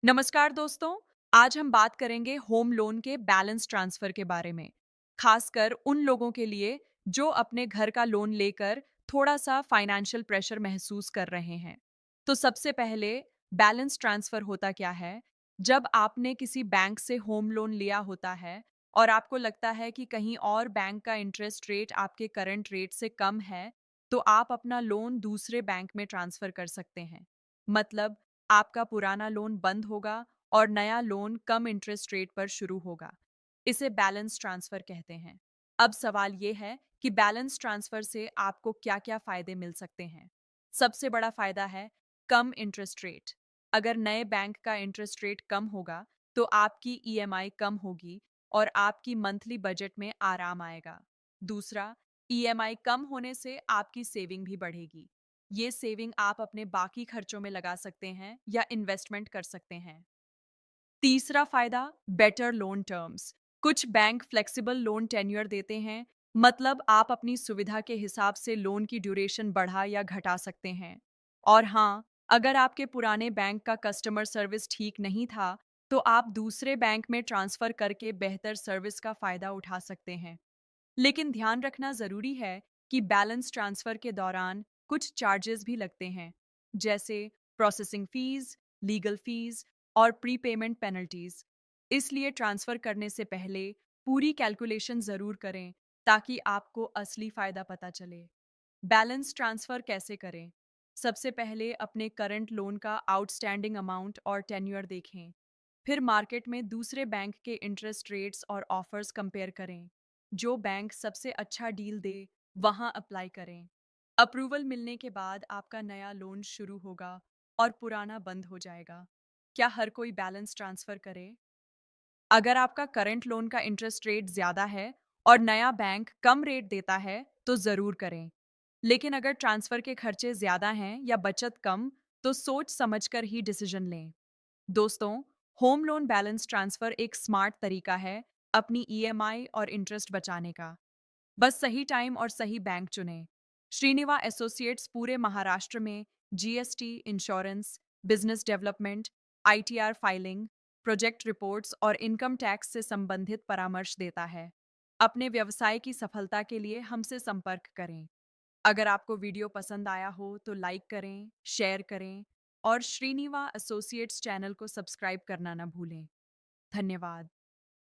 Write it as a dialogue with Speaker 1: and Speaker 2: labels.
Speaker 1: नमस्कार दोस्तों। आज हम बात करेंगे होम लोन के बैलेंस ट्रांसफर के बारे में, खासकर उन लोगों के लिए जो अपने घर का लोन लेकर थोड़ा सा फाइनेंशियल प्रेशर महसूस कर रहे हैं। तो सबसे पहले बैलेंस ट्रांसफर होता क्या है? जब आपने किसी बैंक से होम लोन लिया होता है और आपको लगता है कि कहीं और बैंक का इंटरेस्ट रेट आपके करंट रेट से कम है, तो आप अपना लोन दूसरे बैंक में ट्रांसफर कर सकते हैं। मतलब आपका पुराना लोन बंद होगा और नया लोन कम इंटरेस्ट रेट पर शुरू होगा। इसे बैलेंस ट्रांसफर कहते हैं। अब सवाल ये है कि बैलेंस ट्रांसफर से आपको क्या-क्या फायदे मिल सकते हैं। सबसे बड़ा फायदा है कम इंटरेस्ट रेट। अगर नए बैंक का इंटरेस्ट रेट कम होगा, तो आपकी ईएमआई कम होगी और आपकी मंथली बजट में आराम आएगा। दूसरा, ईएमआई कम होने से आपकी सेविंग भी बढ़ेगी। ये सेविंग आप अपने बाकी खर्चों में लगा सकते हैं या इन्वेस्टमेंट कर सकते हैं। तीसरा फायदा, बेटर लोन टर्म्स। कुछ बैंक फ्लेक्सिबल लोन टेन्योर देते हैं, मतलब आप अपनी सुविधा के हिसाब से लोन की ड्यूरेशन बढ़ा या घटा सकते हैं। और हाँ, अगर आपके पुराने बैंक का कस्टमर सर्विस ठीक नहीं था, तो आप दूसरे बैंक में ट्रांसफर करके बेहतर सर्विस का फायदा उठा सकते हैं। लेकिन ध्यान रखना जरूरी है कि बैलेंस ट्रांसफर के दौरान कुछ चार्जेस भी लगते हैं, जैसे प्रोसेसिंग फीस, लीगल फीस और प्रीपेमेंट पेनल्टीज। इसलिए ट्रांसफर करने से पहले पूरी कैलकुलेशन जरूर करें ताकि आपको असली फायदा पता चले। बैलेंस ट्रांसफर कैसे करें? सबसे पहले अपने करंट लोन का आउटस्टैंडिंग अमाउंट और टेन्योर देखें। फिर मार्केट में दूसरे बैंक के इंटरेस्ट रेट्स और ऑफर्स कंपेयर करें। जो बैंक सबसे अच्छा डील दे, वहां अप्लाई करें। अप्रूवल मिलने के बाद आपका नया लोन शुरू होगा और पुराना बंद हो जाएगा। क्या हर कोई बैलेंस ट्रांसफर करे? अगर आपका करंट लोन का इंटरेस्ट रेट ज़्यादा है और नया बैंक कम रेट देता है, तो ज़रूर करें। लेकिन अगर ट्रांसफ़र के खर्चे ज़्यादा हैं या बचत कम, तो सोच समझकर ही डिसीजन लें। दोस्तों, होम लोन बैलेंस ट्रांसफ़र एक स्मार्ट तरीका है अपनी ईएमआई और इंटरेस्ट बचाने का। बस सही टाइम और सही बैंक चुनें। श्रीनिवा एसोसिएट्स पूरे महाराष्ट्र में GST, insurance, business development, ITR filing, project reports और इनकम टैक्स से संबंधित परामर्श देता है। अपने व्यवसाय की सफलता के लिए हमसे संपर्क करें। अगर आपको वीडियो पसंद आया हो तो लाइक करें, शेयर करें और श्रीनिवा एसोसिएट्स चैनल को सब्सक्राइब करना ना भूलें। धन्यवाद।